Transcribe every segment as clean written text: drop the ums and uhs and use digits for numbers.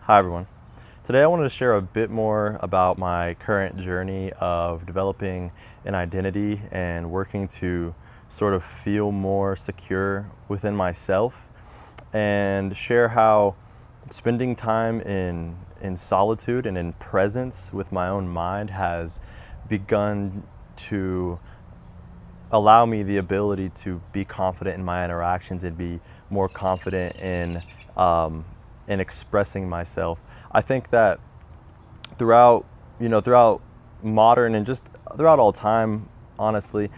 Hi everyone. Today I wanted to share a bit more about my current journey of developing an identity and working to sort of feel more secure within myself, and share how spending time in solitude and in presence with my own mind has begun to allow me the ability to be confident in my interactions and be more confident in expressing myself. I think that throughout throughout modern and just throughout all time, honestly,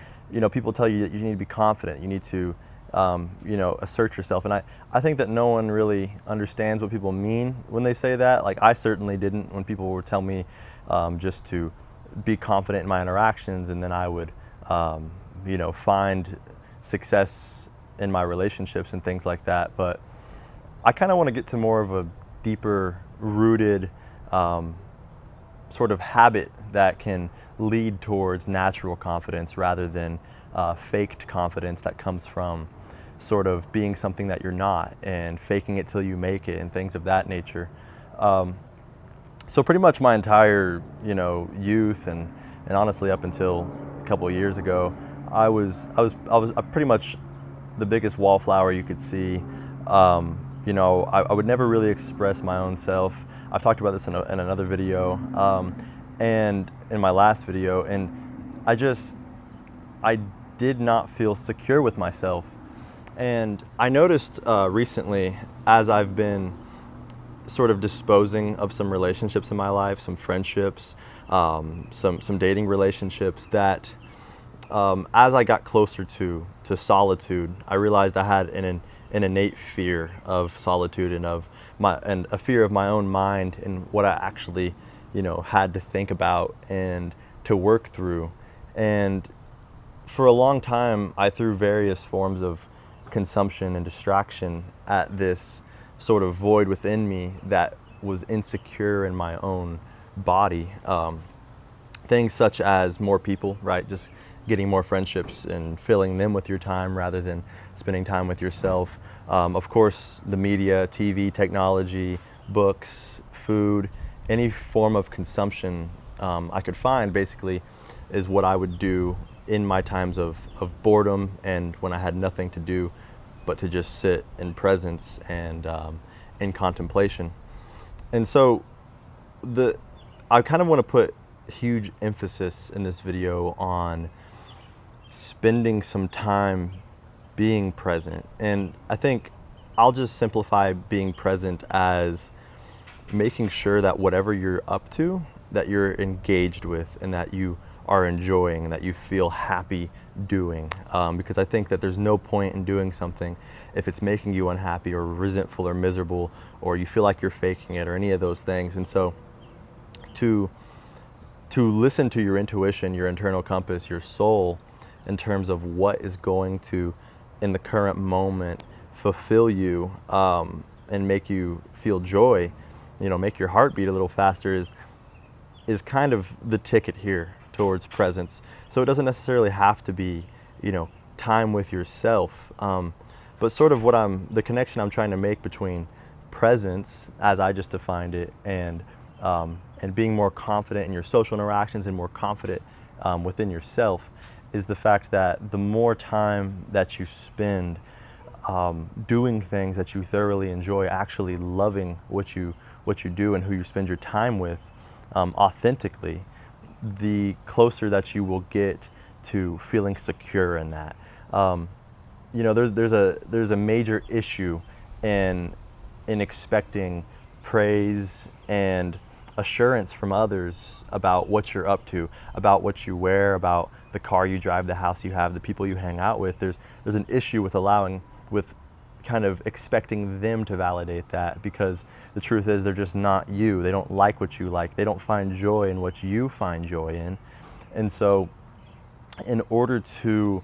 people tell you that you need to be confident, you need to assert yourself, and I think that no one really understands what people mean when they say that. Like, I certainly didn't when people would tell me just to be confident in my interactions, and then I would find success in my relationships and things like that. But I kind of want to get to more of a deeper rooted sort of habit that can lead towards natural confidence rather than faked confidence that comes from sort of being something that you're not and faking it till you make it and things of that nature. So pretty much my entire youth and honestly up until a couple of years ago, I was pretty much the biggest wallflower you could see. I would never really express my own self. I've talked about this in another video, and in my last video, and I did not feel secure with myself. And I noticed recently, as I've been sort of disposing of some relationships in my life, some friendships, some dating relationships, that as I got closer to solitude, I realized I had an innate fear of solitude and a fear of my own mind and what I actually had to think about and to work through. And for a long time, I threw various forms of consumption and distraction at this sort of void within me that was insecure in my own body. Things such as more people, right? Just getting more friendships and filling them with your time rather than spending time with yourself. Of course, the media, TV, technology, books, food, any form of consumption I could find basically is what I would do in my times of boredom and when I had nothing to do but to just sit in presence and in contemplation. And so I kind of want to put huge emphasis in this video on spending some time being present. And I think I'll just simplify being present as making sure that whatever you're up to, that you're engaged with and that you are enjoying and that you feel happy doing. Because I think that there's no point in doing something if it's making you unhappy or resentful or miserable or you feel like you're faking it or any of those things. And so to listen to your intuition, your internal compass, your soul, in terms of what is going to, in the current moment, fulfill you and make you feel joy, make your heart beat a little faster, is kind of the ticket here towards presence. So it doesn't necessarily have to be, time with yourself, but sort of the connection I'm trying to make between presence, as I just defined it, and being more confident in your social interactions and more confident within yourself, is the fact that the more time that you spend doing things that you thoroughly enjoy, actually loving what you do and who you spend your time with authentically, the closer that you will get to feeling secure in that. There's a major issue in expecting praise and assurance from others about what you're up to, about what you wear, about the car you drive, the house you have, the people you hang out with. There's an issue with kind of expecting them to validate that, because the truth is they're just not you. They don't like what you like. They don't find joy in what you find joy in. And so in order to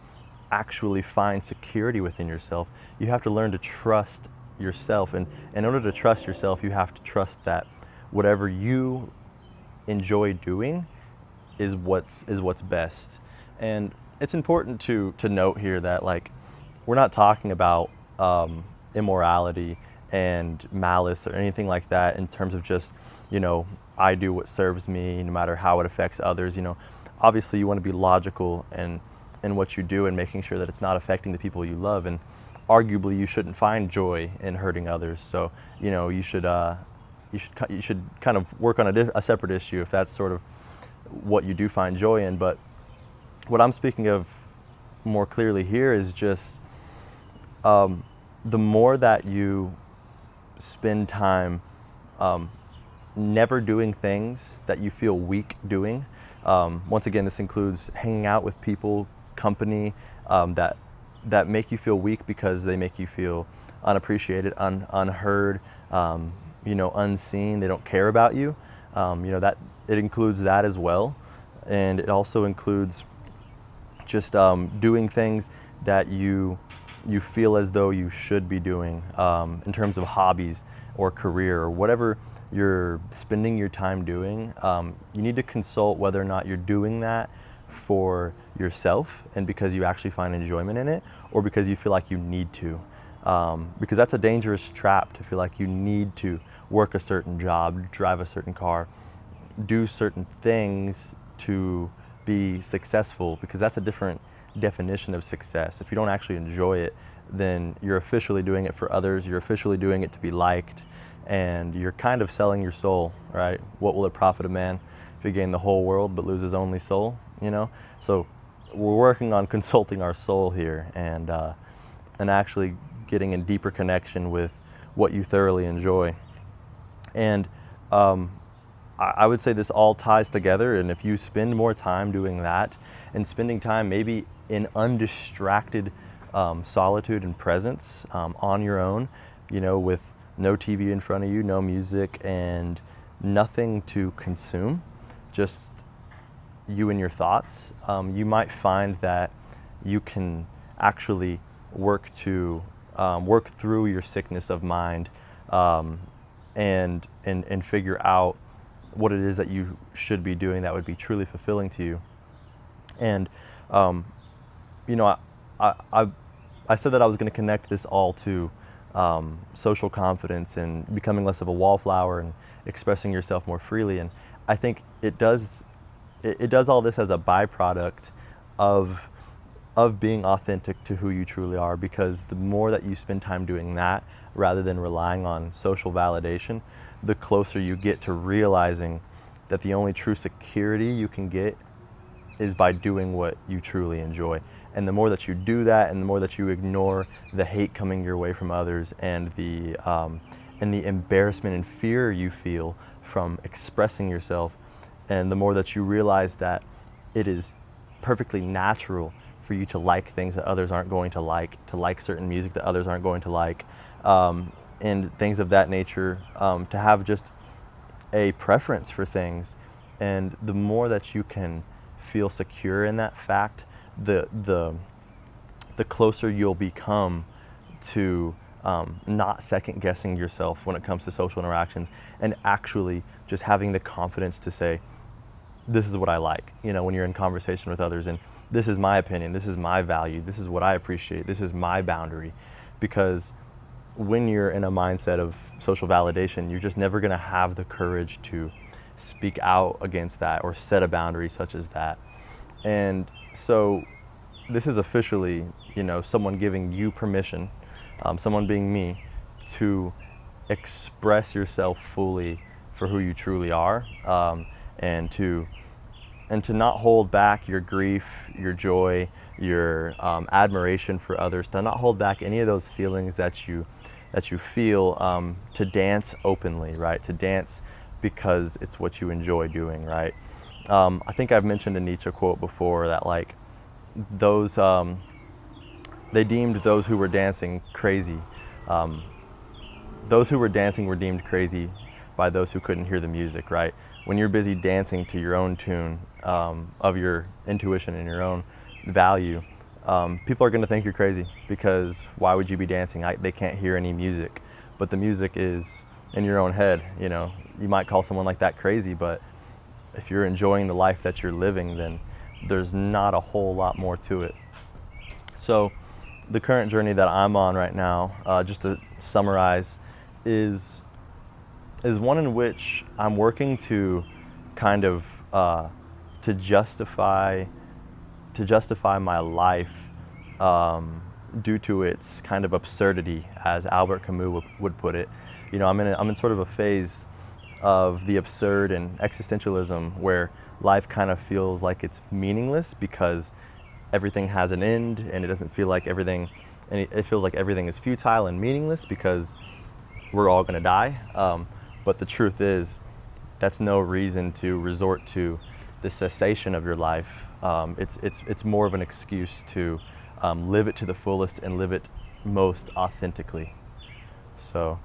actually find security within yourself, you have to learn to trust yourself. And in order to trust yourself, you have to trust that whatever you enjoy doing is what's best. And it's important to note here that, like, we're not talking about immorality and malice or anything like that in terms of just, I do what serves me no matter how it affects others. Obviously you want to be logical in what you do and making sure that it's not affecting the people you love, and arguably you shouldn't find joy in hurting others. So, you should kind of work on a separate issue if that's sort of what you do find joy in. But what I'm speaking of more clearly here is just the more that you spend time never doing things that you feel weak doing. Once again, this includes hanging out with people, company that make you feel weak because they make you feel unappreciated, unheard, unseen. They don't care about you. That it includes that as well, and it also includes just doing things that you feel as though you should be doing in terms of hobbies or career or whatever you're spending your time doing. You need to consult whether or not you're doing that for yourself and because you actually find enjoyment in it, or because you feel like you need to. Because that's a dangerous trap, to feel like you need to work a certain job, drive a certain car, do certain things to be successful, because that's a different definition of success. If you don't actually enjoy it, then you're officially doing it for others, you're officially doing it to be liked, and you're kind of selling your soul, right? What will it profit a man if he gain the whole world but lose his only soul, So we're working on consulting our soul here and actually getting in deeper connection with what you thoroughly enjoy. And I would say this all ties together, and if you spend more time doing that and spending time maybe in undistracted solitude and presence on your own, with no TV in front of you, no music, and nothing to consume, just you and your thoughts, you might find that you can actually work through your sickness of mind and figure out what it is that you should be doing that would be truly fulfilling to you. And I said that I was going to connect this all to social confidence and becoming less of a wallflower and expressing yourself more freely. And I think it does all this as a byproduct of being authentic to who you truly are, because the more that you spend time doing that rather than relying on social validation, the closer you get to realizing that the only true security you can get is by doing what you truly enjoy. And the more that you do that, and the more that you ignore the hate coming your way from others, and the embarrassment and fear you feel from expressing yourself, and the more that you realize that it is perfectly natural for you to like things that others aren't going to like certain music that others aren't going to like, and things of that nature, to have just a preference for things. And the more that you can feel secure in that fact, the closer you'll become to not second guessing yourself when it comes to social interactions, and actually just having the confidence to say, this is what I like, when you're in conversation with others, and this is my opinion, this is my value, this is what I appreciate, this is my boundary. Because when you're in a mindset of social validation, you're just never going to have the courage to speak out against that or set a boundary such as that. And so this is officially, someone giving you permission, someone being me, to express yourself fully for who you truly are, and to not hold back your grief, your joy, your admiration for others, to not hold back any of those feelings that you feel, to dance openly, right? To dance because it's what you enjoy doing, right? I think I've mentioned a Nietzsche quote before that, like, those they deemed those who were dancing crazy. Those who were dancing were deemed crazy by those who couldn't hear the music, right? When you're busy dancing to your own tune, of your intuition and your own value, people are going to think you're crazy, because why would you be dancing? They can't hear any music, but the music is in your own head. You might call someone like that crazy, but if you're enjoying the life that you're living, then there's not a whole lot more to it. So the current journey that I'm on right now, just to summarize, is one in which I'm working to kind of to justify my life due to its kind of absurdity, as Albert Camus would put it. You know, I'm in sort of a phase of the absurd and existentialism where life kind of feels like it's meaningless because everything has an end, and it doesn't feel like everything, and it feels like everything is futile and meaningless because we're all going to die. But the truth is, that's no reason to resort to the cessation of your life. It's more of an excuse to live it to the fullest and live it most authentically. So